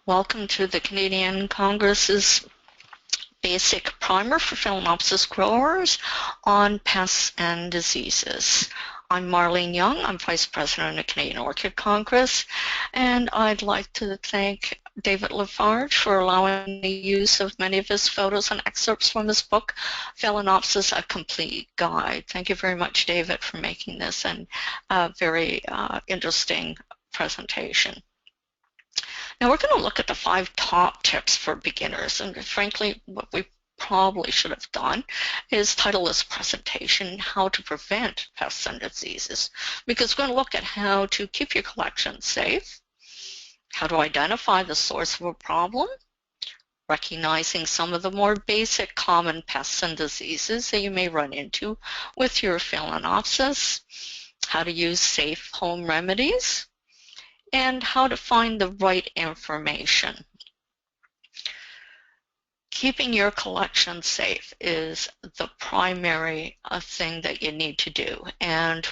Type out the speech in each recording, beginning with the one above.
Welcome to the Canadian Congress's basic primer for Phalaenopsis growers on pests and diseases. I'm Marlene Young. I'm Vice President of the Canadian Orchid Congress, and I'd like to thank David Lafarge for allowing the use of many of his photos and excerpts from his book, Phalaenopsis, A Complete Guide. Thank you very much, David, for making this and a very interesting presentation. Now we're going to look at the 5 top tips for beginners, and frankly, what we probably should have done is title this presentation How to Prevent Pests and Diseases, because we're going to look at how to keep your collection safe, how to identify the source of a problem, recognizing some of the more basic common pests and diseases that you may run into with your Phalaenopsis, how to use safe home remedies, and how to find the right information. Keeping your collection safe is the primary thing that you need to do. And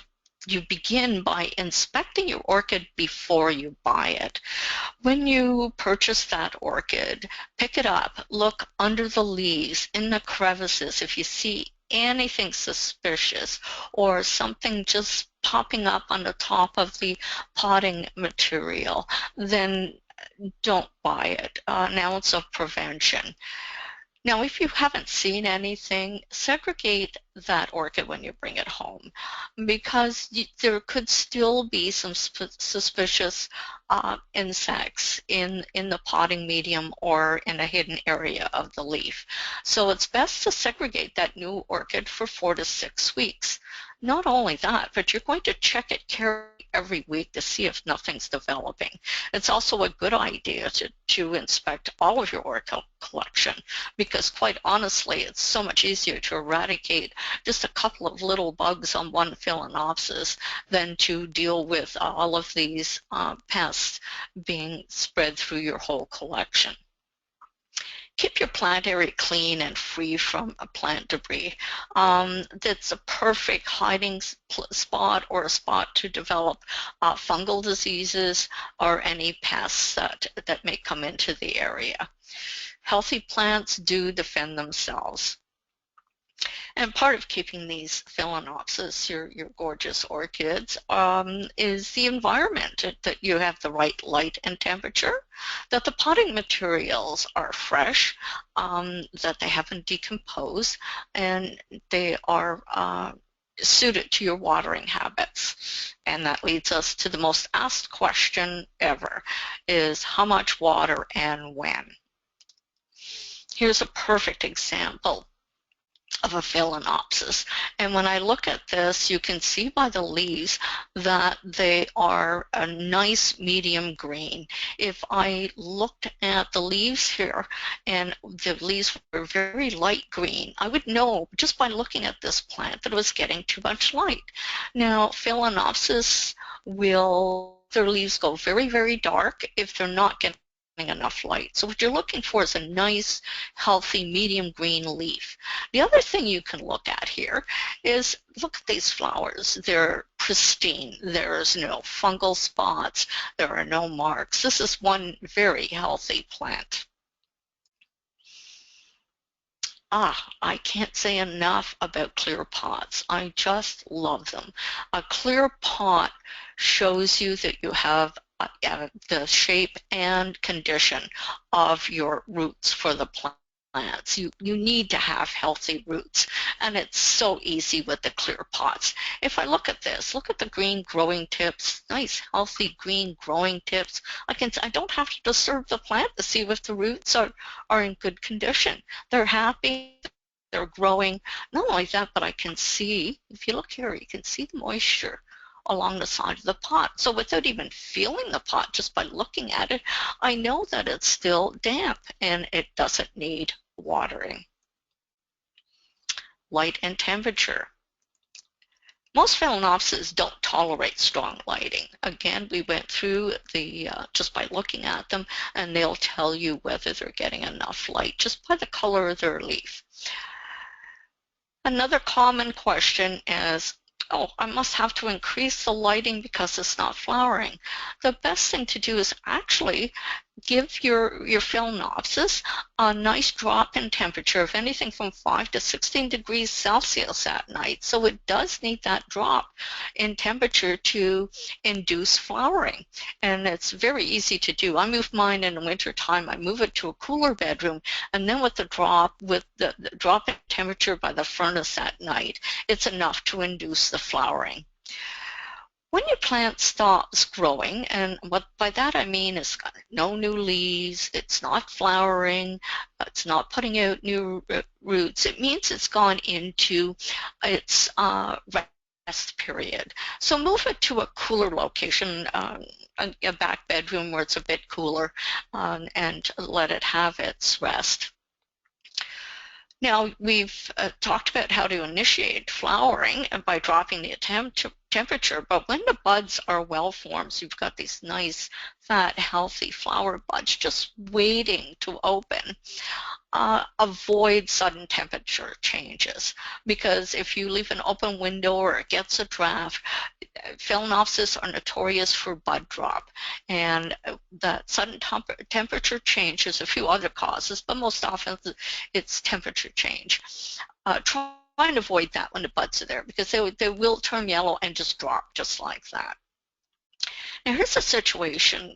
you begin by inspecting your orchid before you buy it. When you purchase that orchid, pick it up, look under the leaves, in the crevices. If you see anything suspicious or something just popping up on the top of the potting material, then don't buy it. An ounce of prevention. Now, if you haven't seen anything, segregate that orchid when you bring it home, because there could still be some suspicious insects in the potting medium or in a hidden area of the leaf. So it's best to segregate that new orchid for 4 to 6 weeks. Not only that, but you're going to check it carefully every week to see if nothing's developing. It's also a good idea to inspect all of your orchid collection, because quite honestly, it's so much easier to eradicate just a couple of little bugs on one Phalaenopsis than to deal with all of these pests being spread through your whole collection. Keep your plant area clean and free from plant debris. That's a perfect hiding spot or a spot to develop fungal diseases or any pests that may come into the area. Healthy plants do defend themselves. And part of keeping these Phalaenopsis, your gorgeous orchids, is the environment, that you have the right light and temperature, that the potting materials are fresh, that they haven't decomposed, and they are suited to your watering habits. And that leads us to the most asked question ever, is how much water and when? Here's a perfect example of a Phalaenopsis. And when I look at this, you can see by the leaves that they are a nice medium green. If I looked at the leaves here and the leaves were very light green, I would know just by looking at this plant that it was getting too much light. Now, Phalaenopsis their leaves go very, very dark if they're not getting enough light. So what you're looking for is a nice, healthy, medium green leaf. The other thing you can look at here is, look at these flowers. They're pristine. There's no fungal spots. There are no marks. This is one very healthy plant. I can't say enough about clear pots. I just love them. A clear pot shows you that you have the shape and condition of your roots for the plants. You need to have healthy roots, and it's so easy with the clear pots. If I look at this, look at the green growing tips, nice healthy green growing tips. I don't have to disturb the plant to see if the roots are in good condition. They're happy, they're growing. Not only that, but I can see, if you look here, you can see the moisture along the side of the pot. So without even feeling the pot, just by looking at it, I know that it's still damp and it doesn't need watering. Light and temperature. Most Phalaenopsis don't tolerate strong lighting. Again, we went through just by looking at them, and they'll tell you whether they're getting enough light just by the color of their leaf. Another common question is, oh, I must have to increase the lighting because it's not flowering. The best thing to do is actually give your Phalaenopsis a nice drop in temperature of anything from 5 to 16 degrees Celsius at night. So it does need that drop in temperature to induce flowering. And it's very easy to do. I move mine in the wintertime. I move it to a cooler bedroom, and then with the drop in temperature by the furnace at night, it's enough to induce the flowering. When your plant stops growing, and what by that I mean is got no new leaves, it's not flowering, it's not putting out new roots, it means it's gone into its rest period. So move it to a cooler location, a back bedroom where it's a bit cooler, and let it have its rest. Now, we've talked about how to initiate flowering by dropping the temperature, but when the buds are well formed, so you've got these nice, fat, healthy flower buds just waiting to open, avoid sudden temperature changes, because if you leave an open window or it gets a draft, Phalaenopsis are notorious for bud drop, and that sudden temperature change, there's a few other causes, but most often it's temperature change. Try and avoid that when the buds are there, because they will turn yellow and just drop just like that. Now here's a situation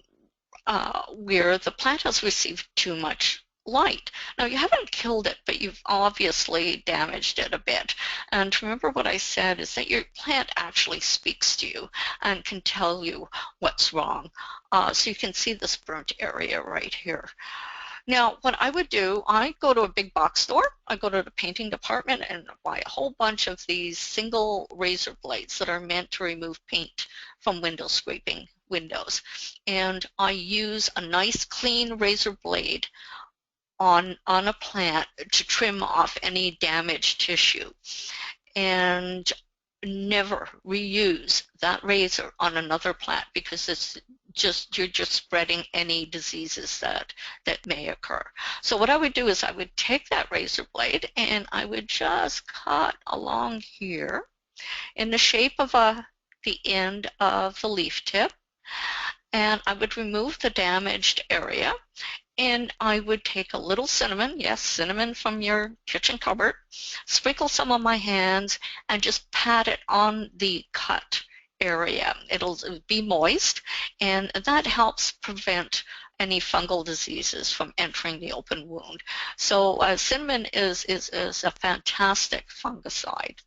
where the plant has received too much light. Now you haven't killed it, but you've obviously damaged it a bit. And remember what I said is that your plant actually speaks to you and can tell you what's wrong. So you can see this burnt area right here. Now, what I would do, I go to a big box store, I go to the painting department and buy a whole bunch of these single razor blades that are meant to remove paint from window scraping windows. And I use a nice clean razor blade on a plant to trim off any damaged tissue. And never reuse that razor on another plant, because you're just spreading any diseases that may occur. So what I would do is I would take that razor blade and I would just cut along here in the shape of the end of the leaf tip, and I would remove the damaged area, and I would take a little cinnamon, yes, cinnamon from your kitchen cupboard, sprinkle some on my hands, and just pat it on the cut area. It'll be moist, and that helps prevent any fungal diseases from entering the open wound. So cinnamon is a fantastic fungicide.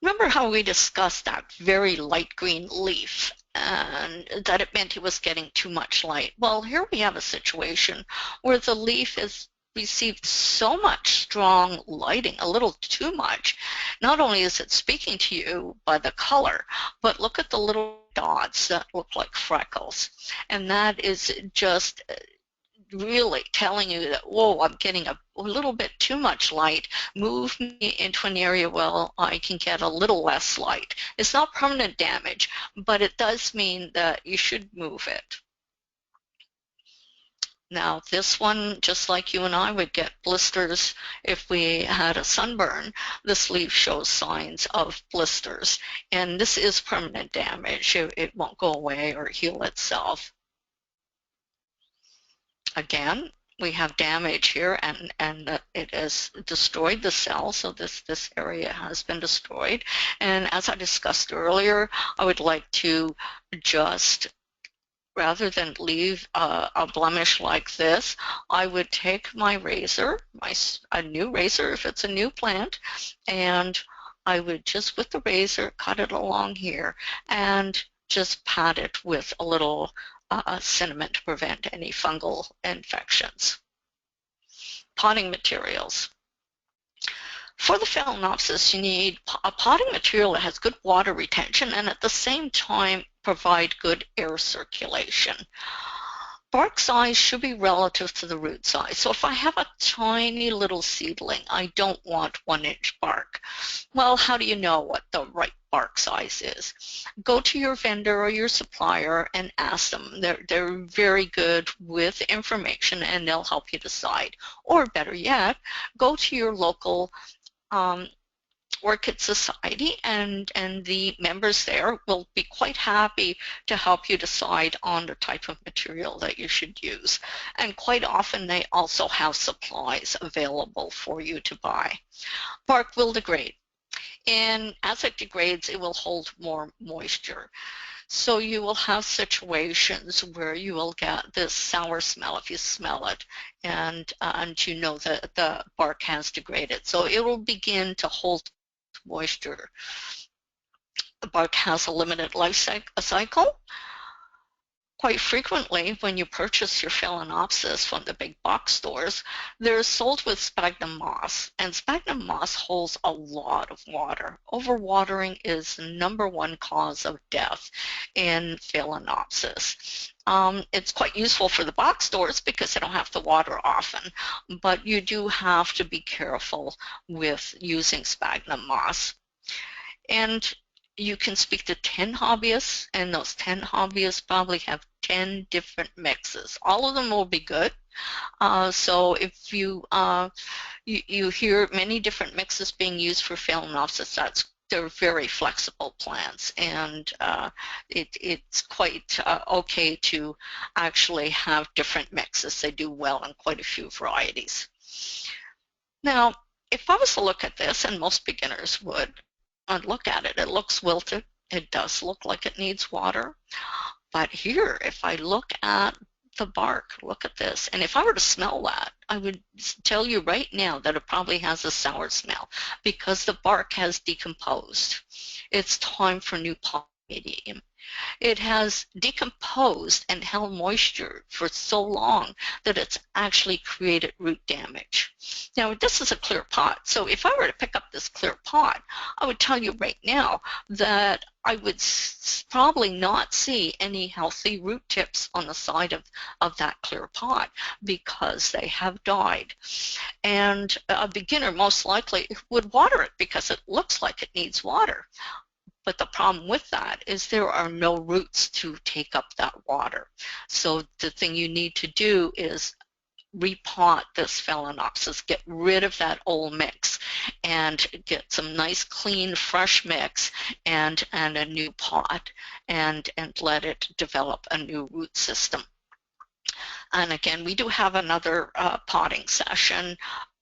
Remember how we discussed that very light green leaf and that it meant it was getting too much light? Well, here we have a situation where the leaf has received so much strong lighting, a little too much. Not only is it speaking to you by the color, but look at the little dots that look like freckles. And that is just really telling you that, whoa, I'm getting a little bit too much light. Move me into an area where I can get a little less light. It's not permanent damage, but it does mean that you should move it. Now, this one, just like you and I would get blisters if we had a sunburn, this leaf shows signs of blisters. And this is permanent damage. It won't go away or heal itself. Again, we have damage here, and it has destroyed the cell, so this area has been destroyed. And as I discussed earlier, I would like to just, rather than leave a blemish like this, I would take my razor, a new razor if it's a new plant, and I would just with the razor cut it along here and just pat it with a little cinnamon to prevent any fungal infections. Potting materials. For the Phalaenopsis, you need a potting material that has good water retention and at the same time provide good air circulation. Bark size should be relative to the root size. So if I have a tiny little seedling, I don't want 1-inch bark. Well, how do you know what the right bark size is? Go to your vendor or your supplier and ask them. They're very good with information and they'll help you decide. Or better yet, go to your local Orchid Society, and the members there will be quite happy to help you decide on the type of material that you should use. And quite often they also have supplies available for you to buy. Bark will degrade, and as it degrades, it will hold more moisture. So you will have situations where you will get this sour smell if you smell it, and you know that the bark has degraded. So it will begin to hold moisture. The bark has a limited life cycle. Quite frequently, when you purchase your Phalaenopsis from the big box stores, they're sold with sphagnum moss, and sphagnum moss holds a lot of water. Overwatering is the #1 cause of death in Phalaenopsis. It's quite useful for the box stores because they don't have to water often, but you do have to be careful with using sphagnum moss. And you can speak to 10 hobbyists, and those 10 hobbyists probably have 10 different mixes. All of them will be good. So if you hear many different mixes being used for Phalaenopsis, they're very flexible plants, and it's quite okay to actually have different mixes. They do well in quite a few varieties. Now, if I was to look at this, and most beginners would, I'd look at it. It looks wilted. It does look like it needs water. But here, if I look at the bark, look at this, and if I were to smell that, I would tell you right now that it probably has a sour smell because the bark has decomposed. It's time for new pot medium. It has decomposed and held moisture for so long that it's actually created root damage. Now, this is a clear pot, so if I were to pick up this clear pot, I would tell you right now that I would probably not see any healthy root tips on the side of that clear pot because they have died. And a beginner most likely would water it because it looks like it needs water. But the problem with that is there are no roots to take up that water. So the thing you need to do is repot this Phalaenopsis, get rid of that old mix, and get some nice, clean, fresh mix and a new pot, and let it develop a new root system. And again, we do have another potting session,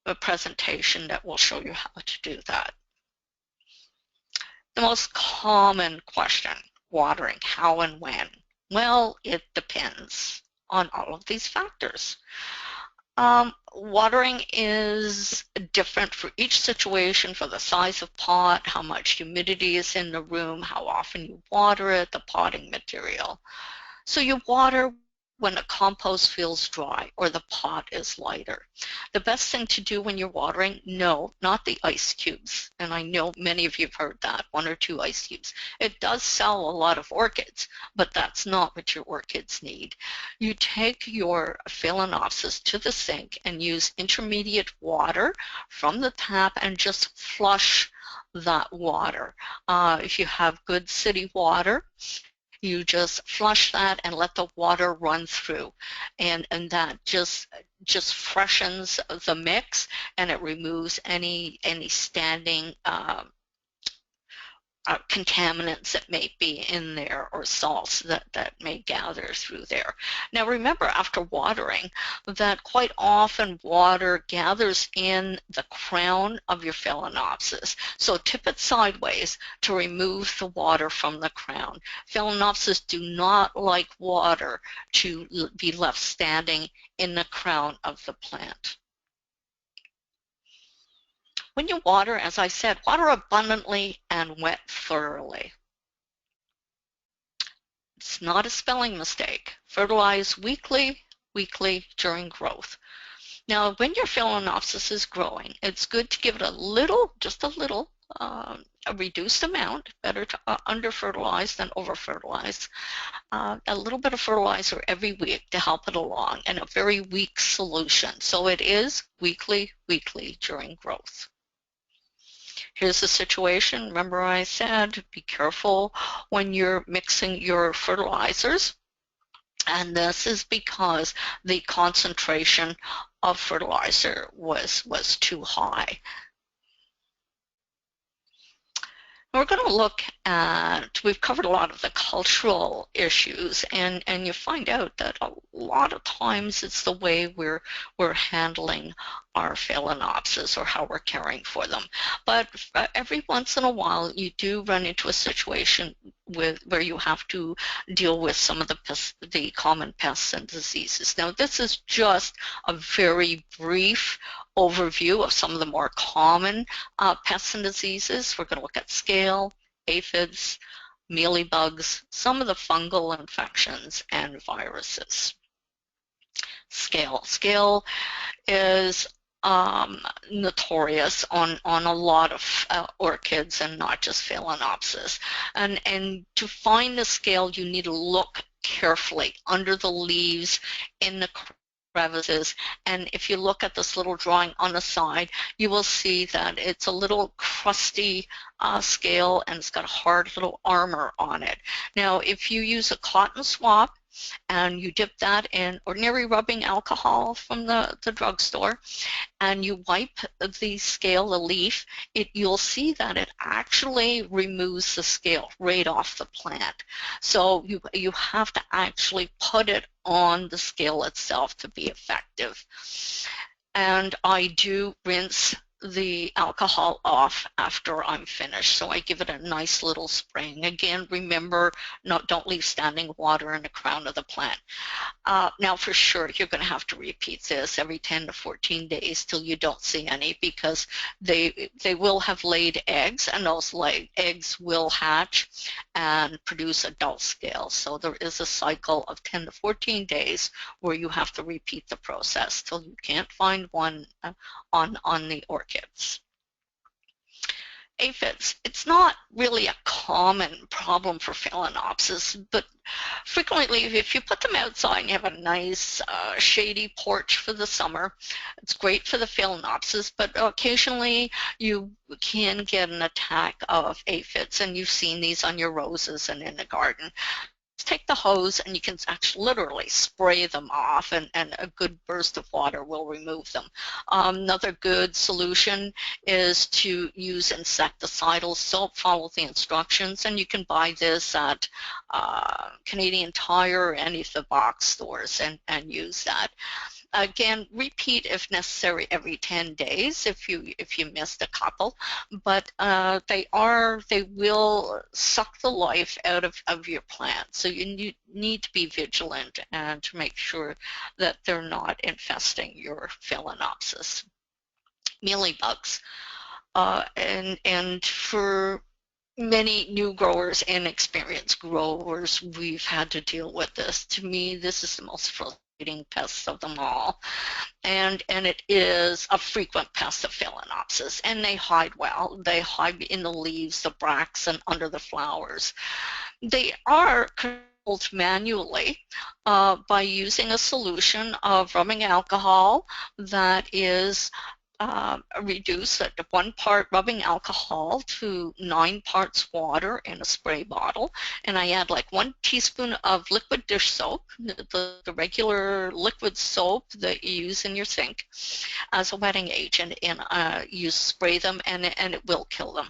a presentation that will show you how to do that. The most common question, watering, how and when? Well, it depends on all of these factors. Watering is different for each situation, for the size of pot, how much humidity is in the room, how often you water it, the potting material. So you water when the compost feels dry or the pot is lighter. The best thing to do when you're watering, no, not the ice cubes. And I know many of you have heard that, 1 or 2 ice cubes. It does sell a lot of orchids, but that's not what your orchids need. You take your Phalaenopsis to the sink and use intermediate water from the tap and just flush that water. If you have good city water, you just flush that and let the water run through, and that just freshens the mix, and it removes any standing contaminants that may be in there, or salts that may gather through there. Now remember, after watering, that quite often water gathers in the crown of your Phalaenopsis. So tip it sideways to remove the water from the crown. Phalaenopsis do not like water to be left standing in the crown of the plant. When you water, as I said, water abundantly and wet thoroughly. It's not a spelling mistake. Fertilize weekly during growth. Now, when your Phalaenopsis is growing, it's good to give it a little, just a little, a reduced amount, better to under-fertilize than over-fertilize, a little bit of fertilizer every week to help it along, and a very weak solution. So it is weekly during growth. Here's the situation. Remember I said be careful when you're mixing your fertilizers. And this is because the concentration of fertilizer was too high. We're going to look at, we've covered a lot of the cultural issues, and you find out that a lot of times it's the way we're handling our Phalaenopsis or how we're caring for them. But every once in a while, you do run into a situation where you have to deal with some of the common pests and diseases. Now, this is just a very brief overview of some of the more common pests and diseases. We're going to look at scale, aphids, mealybugs, some of the fungal infections, and viruses. Scale. Scale is notorious on a lot of orchids and not just Phalaenopsis. And to find the scale, you need to look carefully under the leaves, in the crevices, and if you look at this little drawing on the side, you will see that it's a little crusty scale, and it's got a hard little armor on it. Now, if you use a cotton swab and you dip that in ordinary rubbing alcohol from the drugstore, and you wipe the scale, the leaf, you'll see that it actually removes the scale right off the plant. So you have to actually put it on the scale itself to be effective. And I do rinse the alcohol off after I'm finished. So I give it a nice little spraying. Again, remember, don't leave standing water in the crown of the plant. Now, for sure, you're going to have to repeat this every 10 to 14 days till you don't see any, because they will have laid eggs, and those eggs will hatch and produce adult scales. So there is a cycle of 10 to 14 days where you have to repeat the process till you can't find one on the orchids. Aphids. It's not really a common problem for Phalaenopsis, but frequently if you put them outside and you have a nice shady porch for the summer, it's great for the Phalaenopsis, but occasionally you can get an attack of aphids, and you've seen these on your roses and in the garden. Take the hose and you can actually literally spray them off, and a good burst of water will remove them. Another good solution is to use insecticidal soap. Follow the instructions, and you can buy this at Canadian Tire or any of the box stores and use that. Again, repeat if necessary every 10 days if you missed a couple, but they will suck the life out of your plant. So you need to be vigilant and to make sure that they're not infesting your Phalaenopsis. Mealybugs, and for many new growers and experienced growers, we've had to deal with this. To me, this is the most frustrating pest of them all, and it is a frequent pest of Phalaenopsis, and they hide well. They hide in the leaves, the bracts, and under the flowers. They are controlled manually by using a solution of rubbing alcohol that is reduce at 1 part rubbing alcohol to 9 parts water in a spray bottle, and I add like 1 teaspoon of liquid dish soap, the regular liquid soap that you use in your sink, as a wetting agent, and you spray them, and it will kill them.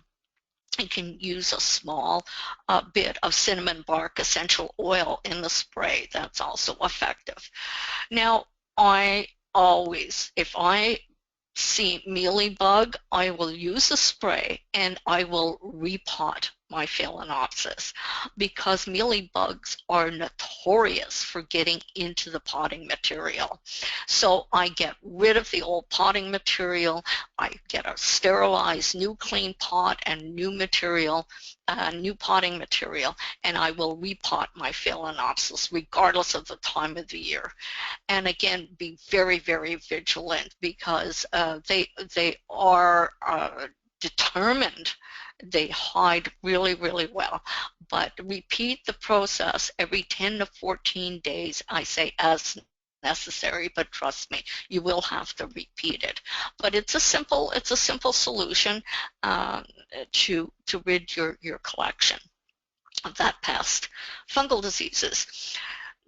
You can use a small bit of cinnamon bark essential oil in the spray. That's also effective. Now, I always, if I see mealybug, I will use a spray and I will repot my Phalaenopsis, because mealybugs are notorious for getting into the potting material. So I get rid of the old potting material, I get a sterilized new clean pot and new material, new potting material, and I will repot my Phalaenopsis regardless of the time of the year. And again, be very, very vigilant, because they are determined. They hide really, really well. But repeat the process every 10 to 14 days, I say, as necessary, but trust me, you will have to repeat it. But it's a simple solution to rid your collection of that pest. Fungal diseases.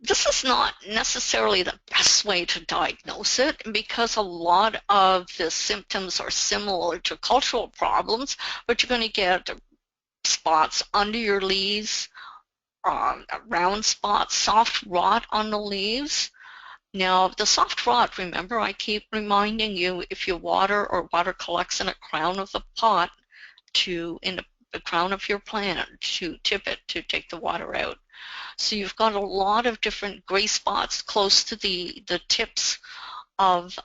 This is not necessarily the best way to diagnose it, because a lot of the symptoms are similar to cultural problems, but you're going to get spots under your leaves, round spots, soft rot on the leaves. Now, the soft rot, remember, I keep reminding you, if you water or water collects in a crown of the pot, in the crown of your plant, to tip it to take the water out. So you've got a lot of different gray spots close to the tips of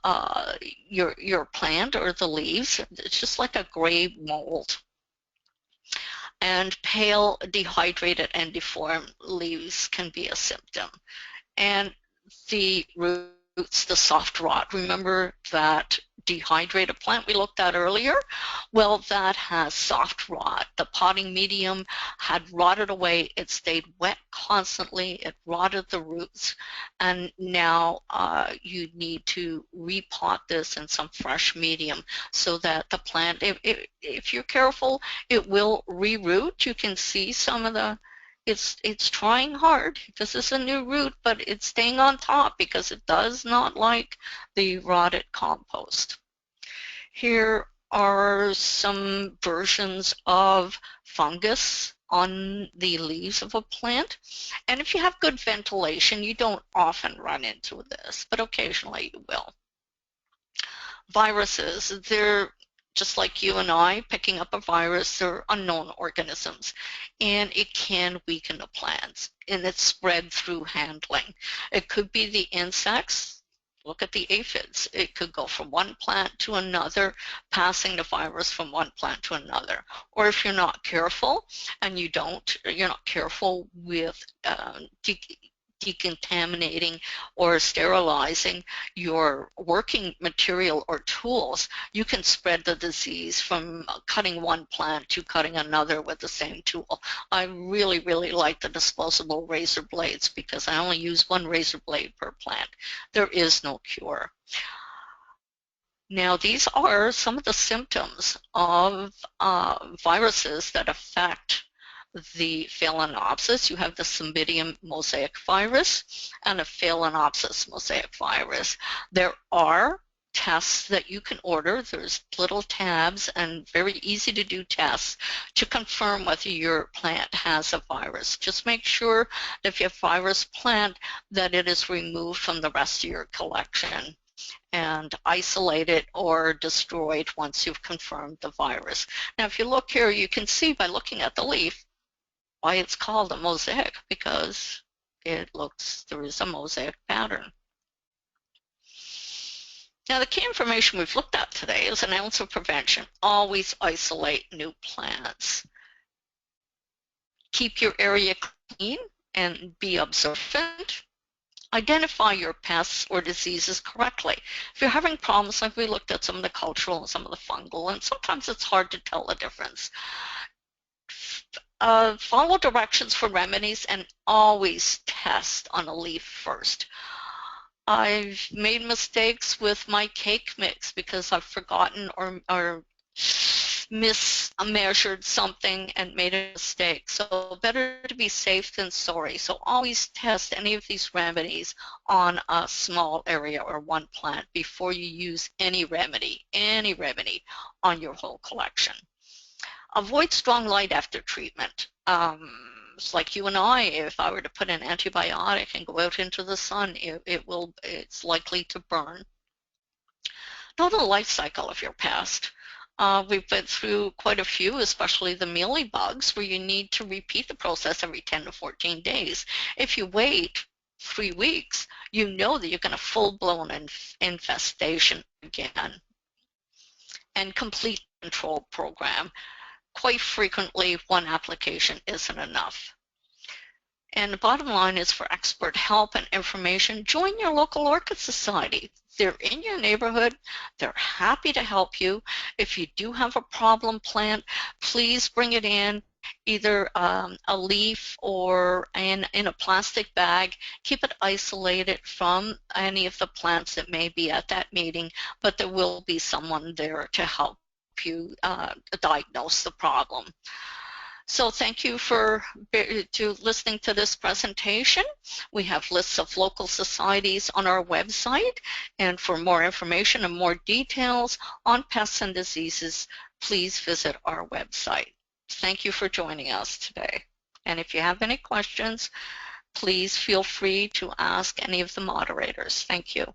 your plant or the leaves. It's just like a gray mold. And pale, dehydrated, and deformed leaves can be a symptom. And the roots, the soft rot, remember that dehydrated plant we looked at earlier? Well, that has soft rot. The potting medium had rotted away. It stayed wet constantly. It rotted the roots. And now you need to repot this in some fresh medium so that the plant, if you're careful, it will reroot. You can see some of the it's trying hard because it's a new root, but it's staying on top because it does not like the rotted compost. Here are some versions of fungus on the leaves of a plant. And if you have good ventilation, you don't often run into this, but occasionally you will. Viruses, they're just like you and I, picking up a virus, they're unknown organisms, and it can weaken the plants, and it's spread through handling. It could be the insects. Look at the aphids. It could go from one plant to another, passing the virus from one plant to another. Or if you're not careful, and you're not careful with decontaminating or sterilizing your working material or tools, you can spread the disease from cutting one plant to cutting another with the same tool. I really, really like the disposable razor blades because I only use one razor blade per plant. There is no cure. Now, these are some of the symptoms of viruses that affect the Phalaenopsis. You have the Cymbidium mosaic virus and a Phalaenopsis mosaic virus. There are tests that you can order. There's little tabs and very easy to do tests to confirm whether your plant has a virus. Just make sure that if you have virus plant that it is removed from the rest of your collection and isolated or destroyed once you've confirmed the virus. Now, if you look here, you can see by looking at the leaf why it's called a mosaic, because there is a mosaic pattern. Now, the key information we've looked at today is an ounce of prevention. Always isolate new plants. Keep your area clean and be observant. Identify your pests or diseases correctly. If you're having problems, like we looked at some of the cultural and some of the fungal, and sometimes it's hard to tell the difference. Follow directions for remedies and always test on a leaf first. I've made mistakes with my cake mix because I've forgotten or mismeasured something and made a mistake. So better to be safe than sorry. So always test any of these remedies on a small area or one plant before you use any remedy on your whole collection. Avoid strong light after treatment. It's like you and I, if I were to put an antibiotic and go out into the sun, it's likely to burn. Know the life cycle of your pest. We've been through quite a few, especially the mealy bugs, where you need to repeat the process every 10 to 14 days. If you wait 3 weeks, you know that you're going to full-blown infestation again. And complete control program. Quite frequently, one application isn't enough. And the bottom line is, for expert help and information, join your local orchid society. They're in your neighborhood. They're happy to help you. If you do have a problem plant, please bring it in, either a leaf or in a plastic bag. Keep it isolated from any of the plants that may be at that meeting, but there will be someone there to help you diagnose the problem. So thank you for listening to this presentation. We have lists of local societies on our website, and for more information and more details on pests and diseases, please visit our website. Thank you for joining us today. And if you have any questions, please feel free to ask any of the moderators. Thank you.